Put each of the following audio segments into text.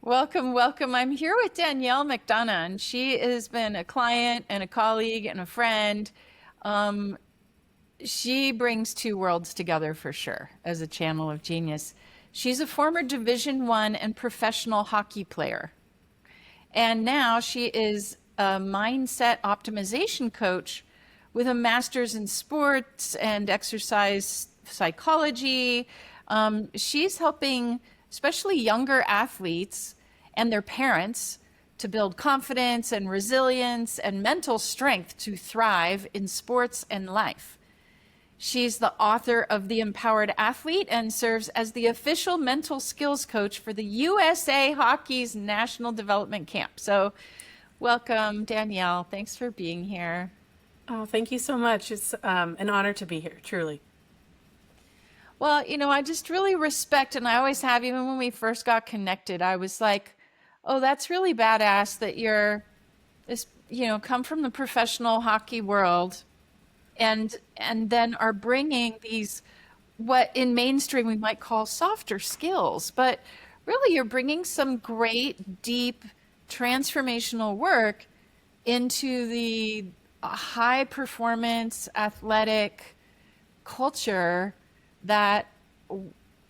Welcome, welcome. I'm here with Danielle McDonough, and she has been a client and a colleague and a friend. Um, she brings two worlds together for sure as a channel of genius. She's a former Division One and professional hockey player, and now she is a mindset optimization coach with a master's in sports and exercise psychology. She's helping especially younger athletes and their parents to build confidence and resilience and mental strength to thrive in sports and life. She's the author of The Empowered Athlete and serves as the official mental skills coach for the USA Hockey's National Development Camp. So, welcome, Danielle. Thanks for being here. Oh, thank you so much. It's an honor to be here, truly. Well, I just really respect, and I always have, even when we first got connected, I was like, oh, that's really badass that you're this, come from the professional hockey world and then are bringing these what in mainstream we might call softer skills, but really you're bringing some great deep transformational work into the high performance athletic culture that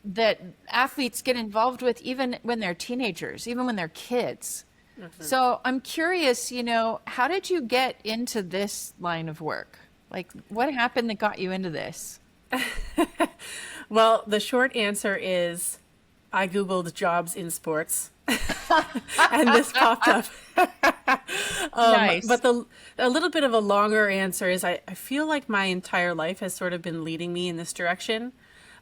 that athletes get involved with even when they're teenagers, even when they're kids. So I'm curious, how did you get into this line of work? Like, what happened that got you into this? Well, the short answer is I Googled jobs in sports and this popped up. Nice. But a little bit of a longer answer is I feel like my entire life has sort of been leading me in this direction.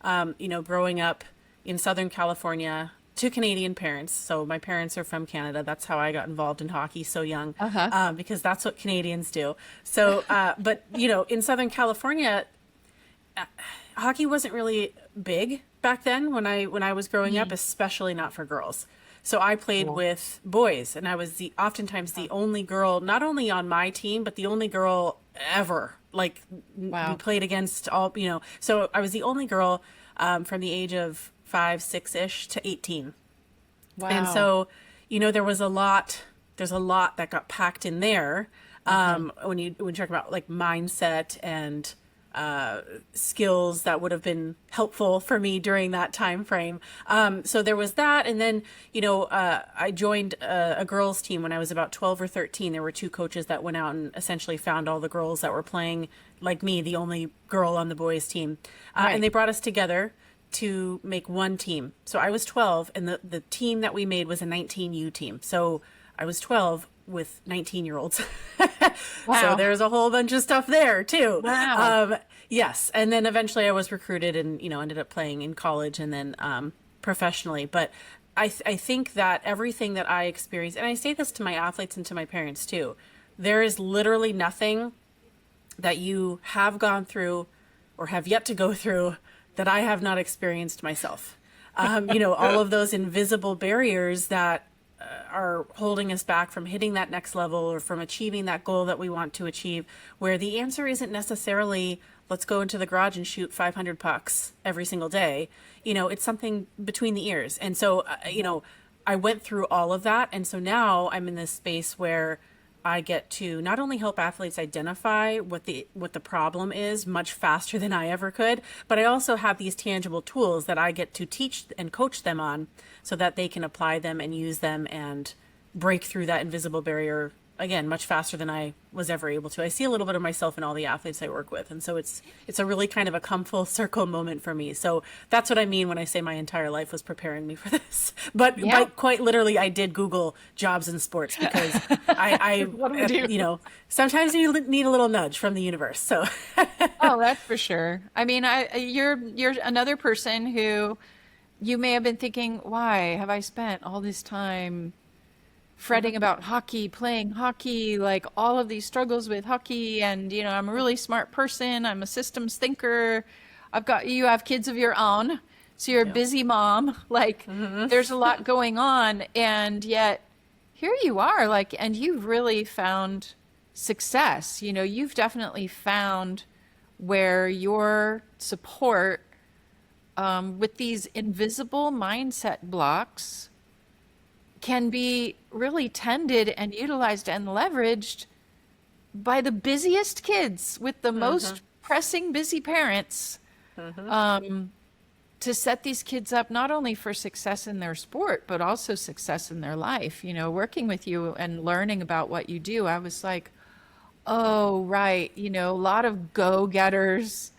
Growing up in Southern California to Canadian parents. So my parents are from Canada. That's how I got involved in hockey so young, Uh-huh. because that's what Canadians do. So, but in Southern California, hockey wasn't really big back then when I was growing up, Mm. especially not for girls. So I played Cool. with boys, and I was the oftentimes the only girl, not only on my team, but the only girl ever. Like we Wow. played against all. So I was the only girl from the age of 5, 6-ish to 18. And Wow. so, there's a lot that got packed in there. Hmm. When you talk about like mindset and skills that would have been helpful for me during that time frame. So there was that. And then, I joined a girls team when I was about 12 or 13. There were two coaches that went out and essentially found all the girls that were playing like me, the only girl on the boys team. And Right. they brought us together to make one team. So I was 12 and the team that we made was a 19U team. So I was 12 with 19-year-olds. So Wow. there's a whole bunch of stuff there too. Wow. Yes. And then eventually I was recruited and, ended up playing in college and then professionally. But I think that everything that I experienced, and I say this to my athletes and to my parents too, there is literally nothing that you have gone through or have yet to go through that I have not experienced myself. All of those invisible barriers that are holding us back from hitting that next level or from achieving that goal that we want to achieve, where the answer isn't necessarily let's go into the garage and shoot 500 pucks every single day. It's something between the ears. And so, I went through all of that. And so now I'm in this space where I get to not only help athletes identify what the problem is much faster than I ever could, but I also have these tangible tools that I get to teach and coach them on so that they can apply them and use them and break through that invisible barrier again much faster than I was ever able to. I see a little bit of myself in all the athletes I work with, and so it's a really kind of a come full circle moment for me. So that's what I mean when I say my entire life was preparing me for this. Yeah. But quite literally, I did Google jobs in sports because What do we do? sometimes you need a little nudge from the universe. So Oh, that's for sure. I mean, you're another person who you may have been thinking, why have I spent all this time fretting about hockey, playing hockey, like all of these struggles with hockey, and I'm a really smart person. I'm a systems thinker. You have kids of your own, so you're a yeah. busy mom. Like there's a lot going on, and yet here you are, like, and you've really found success. You've definitely found where your support with these invisible mindset blocks can be really tended and utilized and leveraged by the busiest kids with the most pressing busy parents, to set these kids up not only for success in their sport, but also success in their life. You know, working with you and learning about what you do, I was like, oh, right. You know, a lot of go-getters,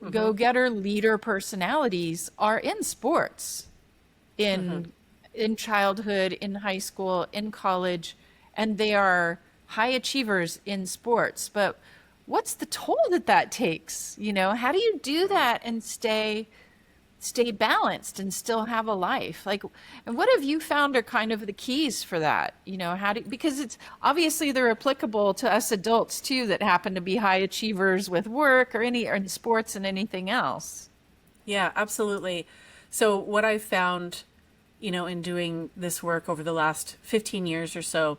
go-getter leader personalities are in sports, in childhood, in high school, in college, and they are high achievers in sports. But what's the toll that that takes? You know, how do you do that and stay balanced and still have a life? Like, and what have you found are kind of the keys for that? You know, because it's obviously they're applicable to us adults too, that happen to be high achievers with work or in sports and anything else. Yeah, absolutely. So what I've found, in doing this work over the last 15 years or so,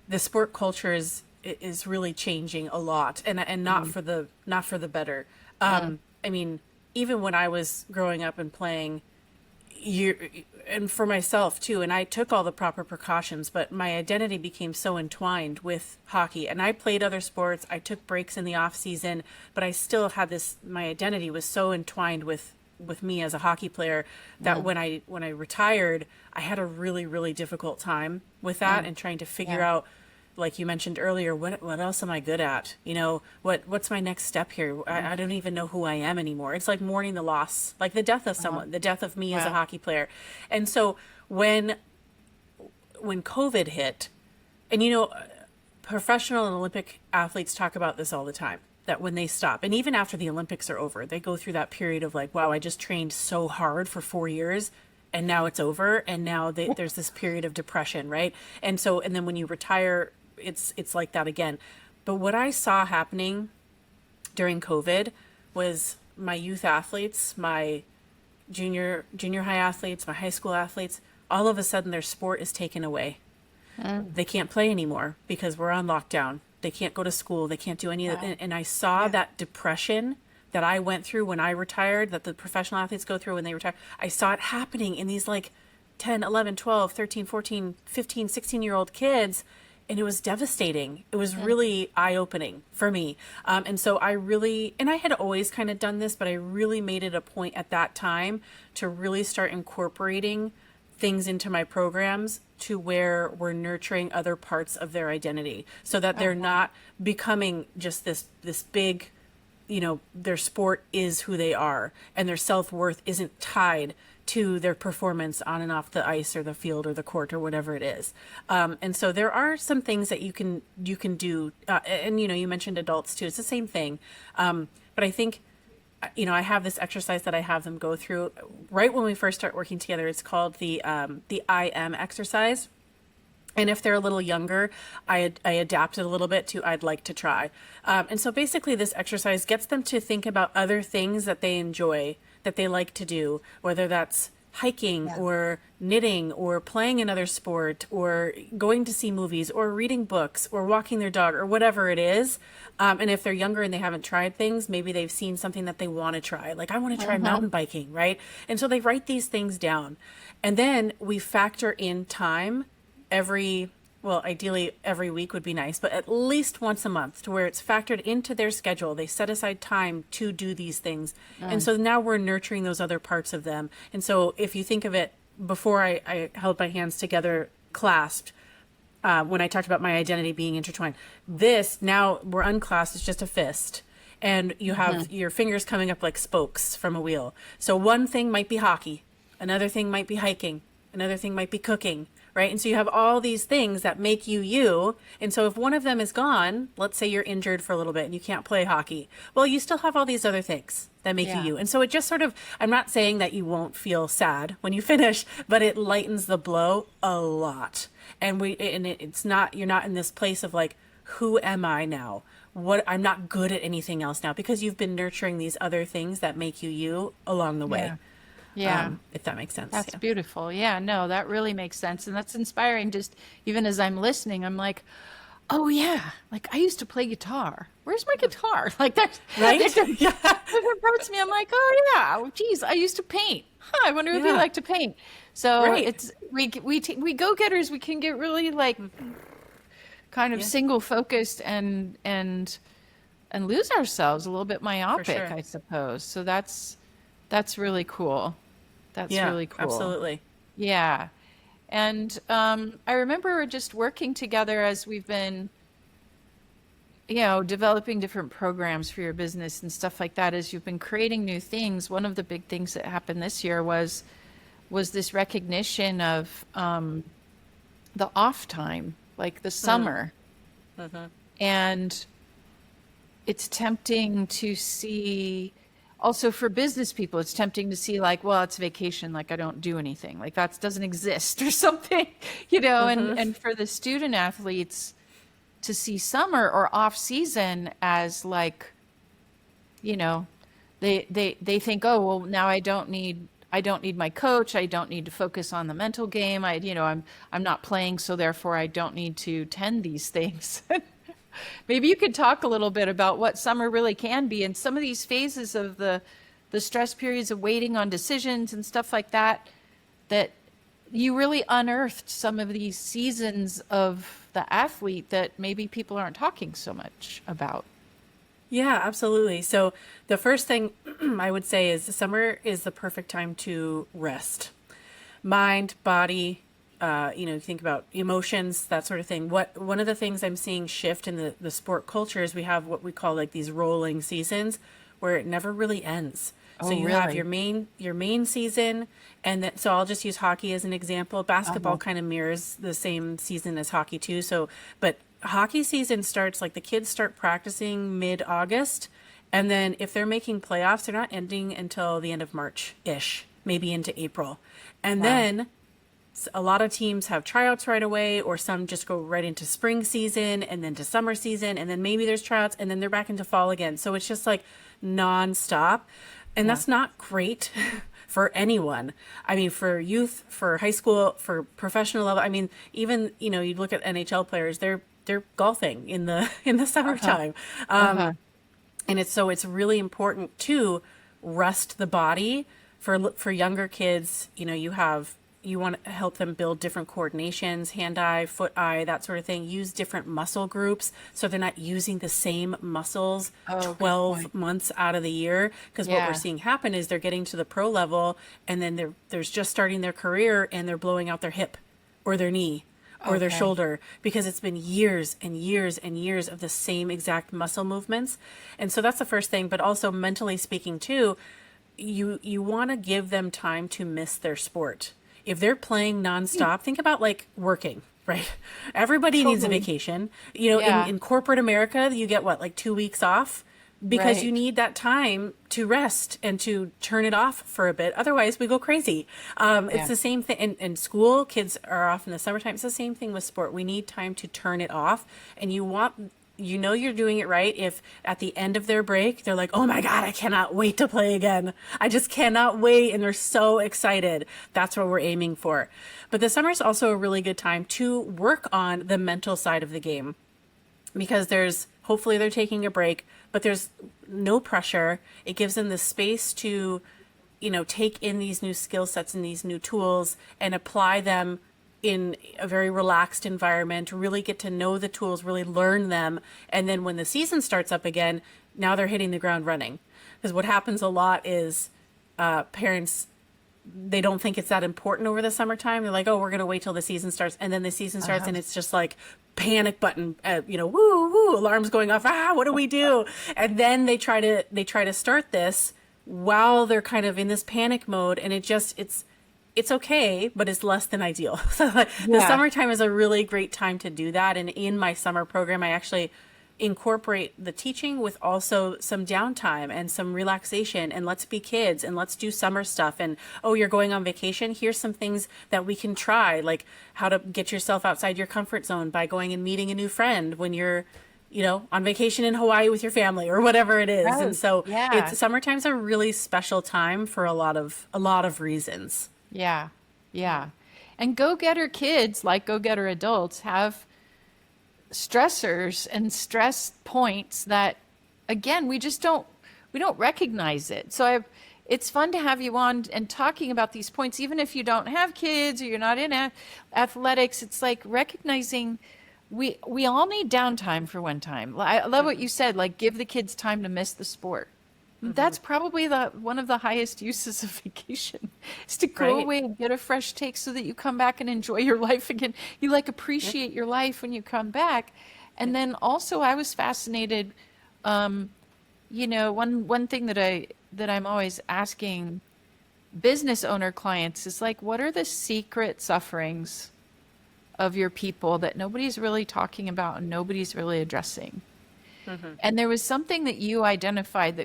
the sport culture is really changing a lot, and not for the better. I mean, even when I was growing up and playing, and for myself too, and I took all the proper precautions, but my identity became so entwined with hockey. And I played other sports. I took breaks in the off season, but I still had my identity was so entwined with me as a hockey player that when I retired, I had a really, really difficult time with that and trying to figure out, like you mentioned earlier, what else am I good at? What's my next step here? I don't even know who I am anymore. It's like mourning the loss, like the death of someone, the death of me as a hockey player. And so when COVID hit, and professional and Olympic athletes talk about this all the time, that when they stop, and even after the Olympics are over, they go through that period of like, wow, I just trained so hard for 4 years and now it's over. And now there's this period of depression, right? And then when you retire, it's like that again. But what I saw happening during COVID was my youth athletes, my junior high athletes, my high school athletes, all of a sudden their sport is taken away. They can't play anymore because we're on lockdown. They can't go to school. They can't do any of that. And I saw that depression that I went through when I retired, that the professional athletes go through when they retire. I saw it happening in these like 10, 11, 12, 13, 14, 15, 16-year-old kids. And it was devastating. It was really eye-opening for me. And so I had always kind of done this, but I really made it a point at that time to really start incorporating things into my programs to where we're nurturing other parts of their identity so that they're not becoming just this big, their sport is who they are and their self-worth isn't tied to their performance on and off the ice or the field or the court or whatever it is. And so there are some things that you can do. And, you mentioned adults too. It's the same thing. But I think, I have this exercise that I have them go through right when we first start working together. It's called the I am exercise. And if they're a little younger, I adapt it a little bit to I'd like to try. And so basically this exercise gets them to think about other things that they enjoy, that they like to do, whether that's hiking or knitting or playing another sport or going to see movies or reading books or walking their dog or whatever it is. And if they're younger and they haven't tried things, maybe they've seen something that they want to try. Like I want to try mountain biking, right? And so they write these things down. And then we factor in time ideally every week would be nice, but at least once a month to where it's factored into their schedule. They set aside time to do these things. And so now we're nurturing those other parts of them. And so if you think of it, before I held my hands together clasped, when I talked about my identity being intertwined, this now we're unclasped, it's just a fist. And you have your fingers coming up like spokes from a wheel. So one thing might be hockey. Another thing might be hiking. Another thing might be cooking. Right. And so you have all these things that make you you. And so if one of them is gone, let's say you're injured for a little bit and you can't play hockey. Well, you still have all these other things that make you you. And so it just sort of, I'm not saying that you won't feel sad when you finish, but it lightens the blow a lot. And it's not, you're not in this place of like, who am I now? I'm not good at anything else now because you've been nurturing these other things that make you you along the way. Yeah. If that makes sense. That's beautiful. Yeah, no, that really makes sense. And that's inspiring. Just even as I'm listening, I'm like, oh yeah, like I used to play guitar. Where's my guitar? Like that, Right? Yeah. that hurts me. I'm like, oh yeah, well, geez, I used to paint. Huh, I wonder if you Yeah. like to paint. So Right. it's we go getters. We can get really like kind of Yeah, single focused and lose ourselves a little bit for myopic, sure. I suppose. So that's really cool. That's Yeah, really cool. absolutely. Yeah. And I remember just working together as we've been, developing different programs for your business and stuff like that. As you've been creating new things, one of the big things that happened this year was this recognition of the off time, like the Mm, summer. hmm. And it's tempting to see also for business people, it's tempting to see like, well, it's vacation, like I don't do anything, like that doesn't exist or something, Hmm. and for the student athletes to see summer or off season as like, you know, they think, oh, well, now I don't need my coach, I don't need to focus on the mental game, I'm not playing, so therefore I don't need to tend these things. Maybe you could talk a little bit about what summer really can be and some of these phases of the stress periods of waiting on decisions and stuff like that, that you really unearthed some of these seasons of the athlete that maybe people aren't talking so much about. Yeah, absolutely. So the first thing I would say is the summer is the perfect time to rest. Mind, body, you think about emotions, that sort of thing. One of the things I'm seeing shift in the sport culture is we have what we call like these rolling seasons where it never really ends. So Oh, you have really? your main season, and then so I'll just use hockey as an example. Basketball Uh-huh. kind of mirrors the same season as hockey too. So but hockey season starts like the kids start practicing mid-August, and then if they're making playoffs, they're not ending until the end of March-ish, maybe into April. And Wow. then a lot of teams have tryouts right away, or some just go right into spring season and then to summer season, and then maybe there's tryouts, and then they're back into fall again. So it's just like nonstop. And Yeah. that's not great for anyone. I mean, for youth, for high school, for professional level. I mean, even, you look at NHL players, they're golfing in the in the Uh-huh. summertime. Uh-huh. And it's really important to rest the body for younger kids. You want to help them build different coordinations, hand eye, foot eye, that sort of thing. Use different muscle groups so they're not using the same muscles Oh, good 12 point. months out of the year. Because what we're Yeah. seeing happen is they're getting to the pro level, and then there's just starting their career, and they're blowing out their hip or their knee or their Okay. shoulder because it's been years and years and years of the same exact muscle movements. And so that's the first thing, but also mentally speaking too, you want to give them time to miss their sport. If they're playing Hmm. nonstop, think about like working, right? Everybody needs a Totally. vacation. In, Yeah. in corporate America, you get what, like 2 weeks off? Because you Right. need that time to rest and to turn it off for a bit. Otherwise, we go crazy. It's Yeah. the same thing in school. Kids are off in the summertime. It's the same thing with sport. We need time to turn it off. And you're doing it right if at the end of their break, they're like, oh my God, I cannot wait to play again. I just cannot wait. And they're so excited. That's what we're aiming for. But the summer is also a really good time to work on the mental side of the game because hopefully they're taking a break, but there's no pressure. It gives them the space to, take in these new skill sets and these new tools and apply them in a very relaxed environment, really get to know the tools, really learn them. And then when the season starts up again, now they're hitting the ground running. Because what happens a lot is parents, they don't think it's that important over the summertime. They're like, oh, we're going to wait till the season starts. And then the season starts Uh-huh. and it's just like panic button, woo, woo, alarms going off. What do we do? And then they try to start this while they're kind of in this panic mode. And it's okay, but it's less than ideal. So like, the Yeah. summertime is a really great time to do that. And in my summer program, I actually incorporate the teaching with also some downtime and some relaxation and let's be kids and let's do summer stuff. And oh, you're going on vacation, here's some things that we can try, like how to get yourself outside your comfort zone by going and meeting a new friend when you're on vacation in Hawaii with your family or whatever it is. And Right. so Yeah. it's summertime's a really special time for a lot of reasons. Yeah. Yeah. And go-getter kids, like go-getter adults, have stressors and stress points that, again, we don't recognize it. So it's fun to have you on and talking about these points, even if you don't have kids or you're not in athletics. It's like recognizing we all need downtime for one time. I love what you said, like give the kids time to miss the sport. That's probably one of the highest uses of vacation is to go Right. away and get a fresh take so that you come back and enjoy your life again. You like appreciate your life when you come back. And then also I was fascinated, one thing that I'm always asking business owner clients is like, what are the secret sufferings of your people that nobody's really talking about and nobody's really addressing? And there was something that you identified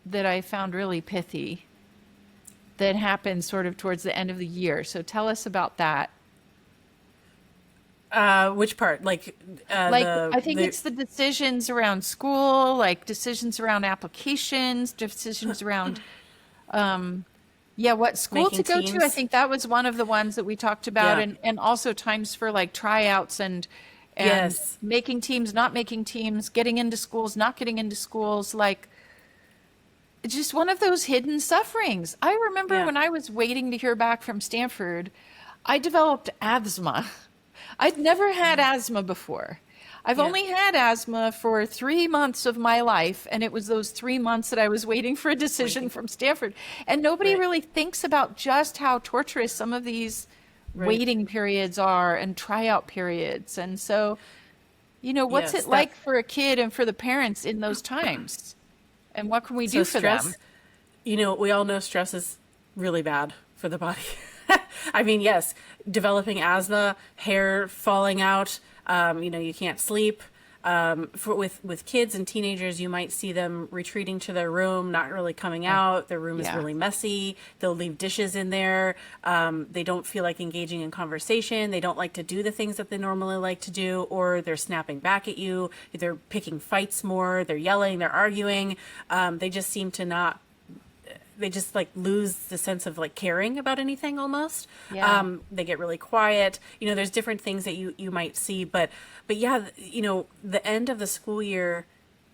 that I found really pithy that happened sort of towards the end of the year. So tell us about that. Which part? Like, I think it's the decisions around school, like decisions around applications, decisions around, what school to making go to. I teams. think that was one of the ones that we talked about, Yeah. and also times for like tryouts and Yes. making teams, not making teams, getting into schools, not getting into schools, like it's just one of those hidden sufferings. I remember Yeah. when I was waiting to hear back from Stanford, I developed asthma. I'd never had asthma before. I've Yeah. only had asthma for 3 months of my life, and it was those 3 months that I was waiting for a decision from Stanford. And nobody Right. really thinks about just how torturous some of these Right. waiting periods are and tryout periods. And so, what's Yes. it like for a kid and for the parents in those times? And what can we So do for them? stress, we all know stress is really bad for the body. I mean, yes, developing asthma, hair falling out, you can't sleep. With kids and teenagers, you might see them retreating to their room, not really coming out. Their room is Yeah. really messy. They'll leave dishes in there. They don't feel like engaging in conversation. They don't like to do the things that they normally like to do, or they're snapping back at you. They're picking fights more. They're yelling. They're arguing. They just seem to not they just like lose the sense of like caring about anything almost. Yeah. They get really quiet. There's different things that you might see, but yeah, the end of the school year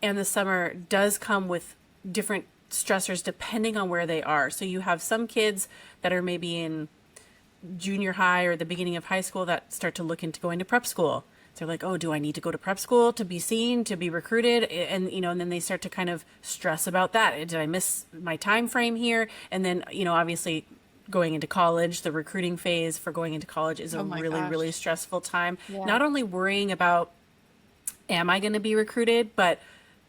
and the summer does come with different stressors depending on where they are. So you have some kids that are maybe in junior high or the beginning of high school that start to look into going to prep school. They're like, oh, do I need to go to prep school to be seen, to be recruited? And then they start to kind of stress about that. Did I miss my time frame here? And then, obviously going into college, the recruiting phase for going into college is a Oh my really, gosh. really stressful time. Yeah. Not only worrying about, am I going to be recruited, but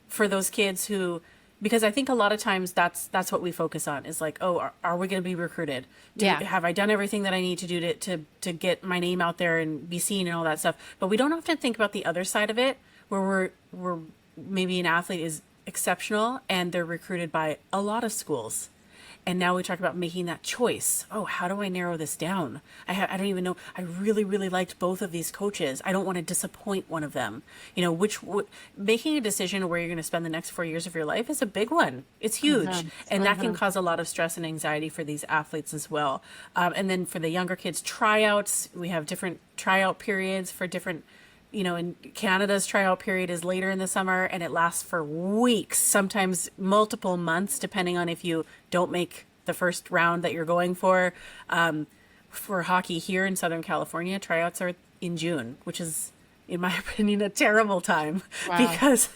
for those kids who, because I think a lot of times that's what we focus on is like, oh, are we going to be recruited? Yeah. Have I done everything that I need to do to get my name out there and be seen and all that stuff? But we don't often think about the other side of it, where we're maybe an athlete is exceptional and they're recruited by a lot of schools. And now we talk about making that choice. Oh, how do I narrow this down? I don't even know. I really, really liked both of these coaches. I don't want to disappoint one of them. Making a decision where you're going to spend the next 4 years of your life is a big one. It's huge. And that can cause a lot of stress and anxiety for these athletes as well. And then for the younger kids, tryouts, we have different tryout periods for different, in Canada's tryout period is later in the summer and it lasts for weeks, sometimes multiple months, depending on if you don't make the first round that you're going for. For hockey here in Southern California, tryouts are in June, which is, in my opinion, a terrible time. Wow. Because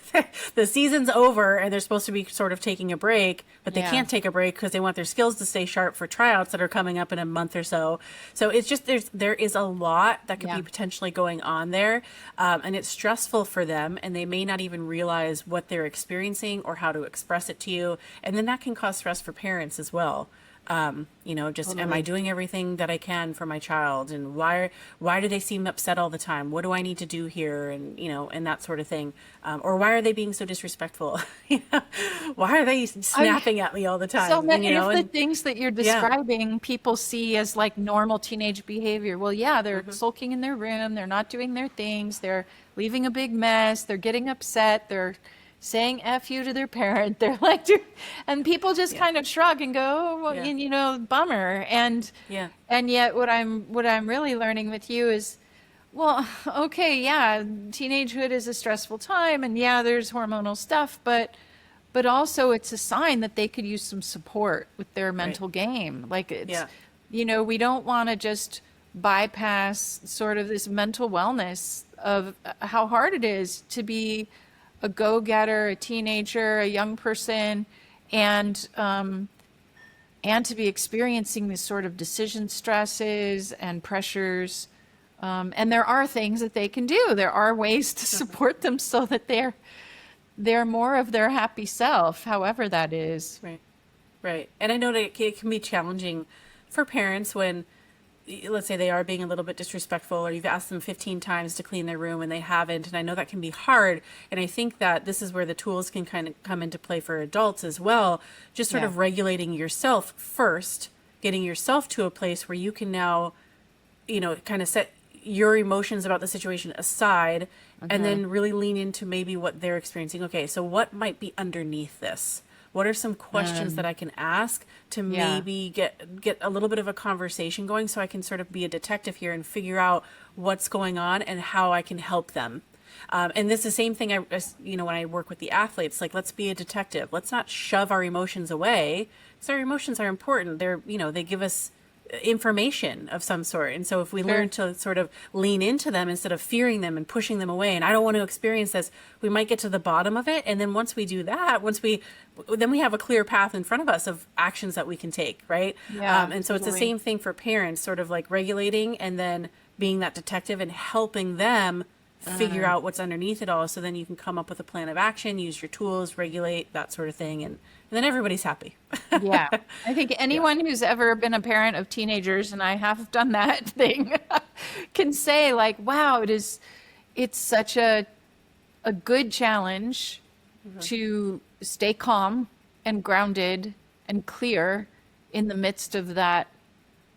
the season's over and they're supposed to be sort of taking a break, but they Yeah. can't take a break because they want their skills to stay sharp for tryouts that are coming up in a month or so. So it's just there is a lot that could Yeah. be potentially going on there, and it's stressful for them, and they may not even realize what they're experiencing or how to express it to you, and then that can cause stress for parents as well. Just am I doing everything that I can for my child, and why do they seem upset all the time? What do I need to do here, and that sort of thing, or why are they being so disrespectful? Why are they snapping at me all the time? So many of the and- things that you're describing, people see as like normal teenage behavior. Well, yeah, they're sulking in their room, they're not doing their things, they're leaving a big mess, they're getting upset, they're saying F you to their parent. They're like, and people just kind of shrug and go, oh, well, Yeah. bummer. And Yeah. and yet what I'm really learning with you is Well, okay, yeah, teenagehood is a stressful time, and yeah, there's hormonal stuff, but also it's a sign that they could use some support with their Right. mental game. Like it's, Yeah. we don't want to just bypass sort of this mental wellness of how hard it is to be a go-getter, a teenager, a young person, and and to be experiencing these sort of decision stresses and pressures. And there are things that they can do. There are ways to support them so that they're more of their happy self, however that is. Right. Right. And I know that it can be challenging for parents when, let's say, they are being a little bit disrespectful, or you've asked them 15 times to clean their room and they haven't. And I know that can be hard. And I think that this is where the tools can kind of come into play for adults as well. Just sort Yeah. of regulating yourself first, getting yourself to a place where you can now, kind of set your emotions about the situation aside and then really lean into maybe what they're experiencing. Okay, so what might be underneath this? What are some questions that I can ask to Yeah. maybe get a little bit of a conversation going, so I can sort of be a detective here and figure out what's going on and how I can help them. And this is the same thing when I work with the athletes, like, let's be a detective. Let's not shove our emotions away, because our emotions are important. They give us information of some sort. And so if we Sure. learn to sort of lean into them instead of fearing them and pushing them away, and I don't want to experience this, we might get to the bottom of it. And then once we do that, then we have a clear path in front of us of actions that we can take, right? Yeah, And so it's the totally. same thing for parents, sort of like regulating and then being that detective and helping them figure out what's underneath it all. So then you can come up with a plan of action, use your tools, regulate, that sort of thing. And then everybody's happy. Yeah. I think Yeah. anyone who's ever been a parent of teenagers, and I have done that thing, can say like, wow, it's such a good challenge to stay calm and grounded and clear in the midst of that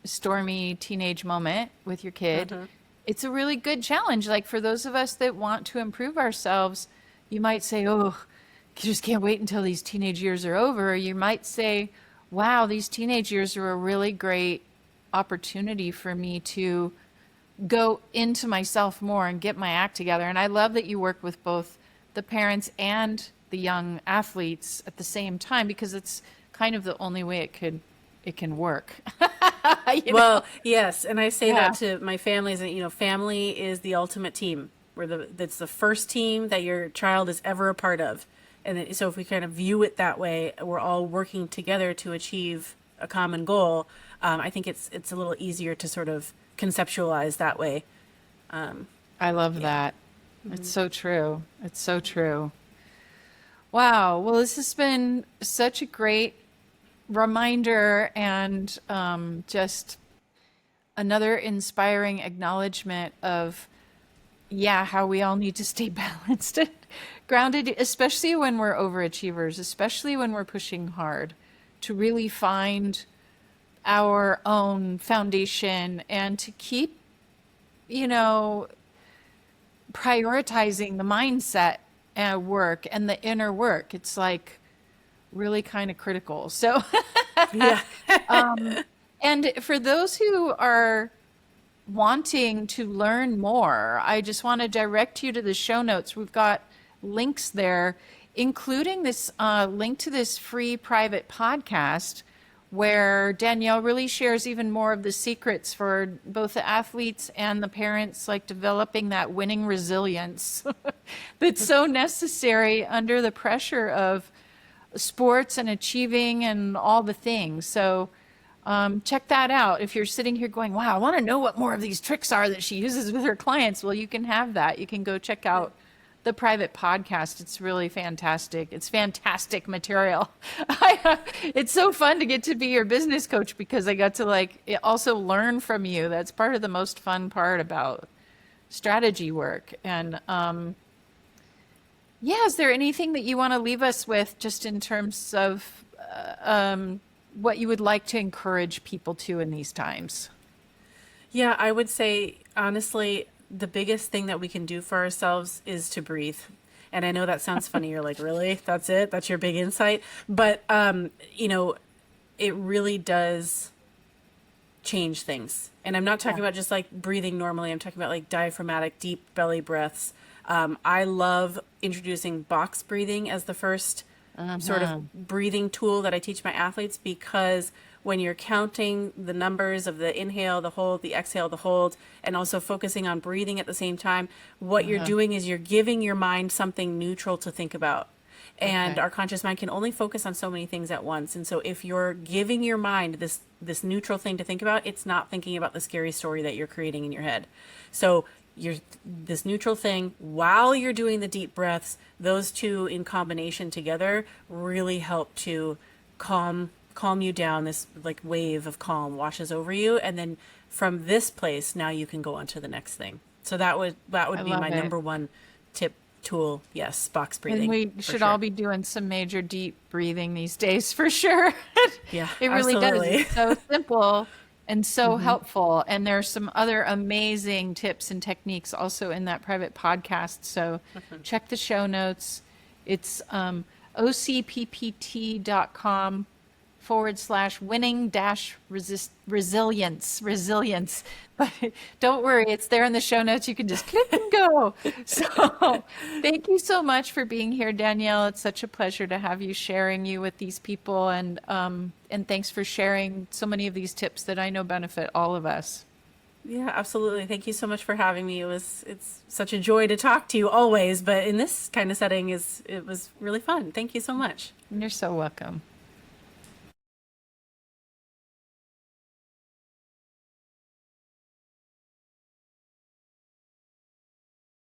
stormy teenage moment with your kid. It's a really good challenge. Like for those of us that want to improve ourselves, you might say, oh, I just can't wait until these teenage years are over. Or you might say, wow, these teenage years are a really great opportunity for me to go into myself more and get my act together. And I love that you work with both the parents and the young athletes at the same time, because it's kind of the only way it can work. You know? Well, yes, and I say Yeah. that to my families, and family is the ultimate team. That's the first team that your child is ever a part of, and so if we kind of view it that way, we're all working together to achieve a common goal. I think it's a little easier to sort of conceptualize that way. I love that. It's so true. It's so true. Wow. Well, this has been such a great reminder and just another inspiring acknowledgement of, yeah, how we all need to stay balanced and grounded, especially when we're overachievers, especially when we're pushing hard, to really find our own foundation and to keep, you know, prioritizing the mindset work and the inner work. It's like really kind of critical. So, Yeah. and for those who are wanting to learn more, I just want to direct you to the show notes. We've got links there, including this link to this free private podcast where Danielle really shares even more of the secrets for both the athletes and the parents, like developing that winning resilience that's so necessary under the pressure of sports and achieving and all the things. So check that out. If you're sitting here going, wow, I want to know what more of these tricks are that she uses with her clients, well, you can have that. You can go check out the private podcast. It's really fantastic. It's fantastic material. It's so fun to get to be your business coach because I got to also learn from you. That's part of the most fun part about strategy work. And yeah, is there anything that you want to leave us with just in terms of what you would like to encourage people to in these times? Yeah, I would say, honestly, the biggest thing that we can do for ourselves is to breathe. And I know that sounds funny. You're like, really? That's it? That's your big insight? But, it really does change things. And I'm not talking Yeah. about just like breathing normally. I'm talking about like diaphragmatic, deep belly breaths. I love introducing box breathing as the first sort Uh-huh. of breathing tool that I teach my athletes, because when you're counting the numbers of the inhale, the hold, the exhale, the hold, and also focusing on breathing at the same time, what you're Uh-huh. doing is you're giving your mind something neutral to think about. And Okay. our conscious mind can only focus on so many things at once. And so if you're giving your mind this neutral thing to think about, it's not thinking about the scary story that you're creating in your head. So you're this neutral thing while you're doing the deep breaths, those two in combination together really help to calm you down. This like wave of calm washes over you, and then from this place now you can go on to the next thing. So that I would be my love it. number one tip tool. Yes, box And breathing we for should all sure. be doing some major deep breathing these days for sure. Yeah, It really does. absolutely. It's so simple and so helpful. And there's some other amazing tips and techniques also in that private podcast. So check the show notes. It's ocppt.com/winning dash resilience. But don't worry, it's there in the show notes. You can just click and go. So thank you so much for being here, Danielle. It's such a pleasure to have you sharing you with these people, and thanks for sharing so many of these tips that I know benefit all of us. Yeah, absolutely. Thank you so much for having me. It's such a joy to talk to you always, but in this kind of setting it was really fun. Thank you so much. You're so welcome.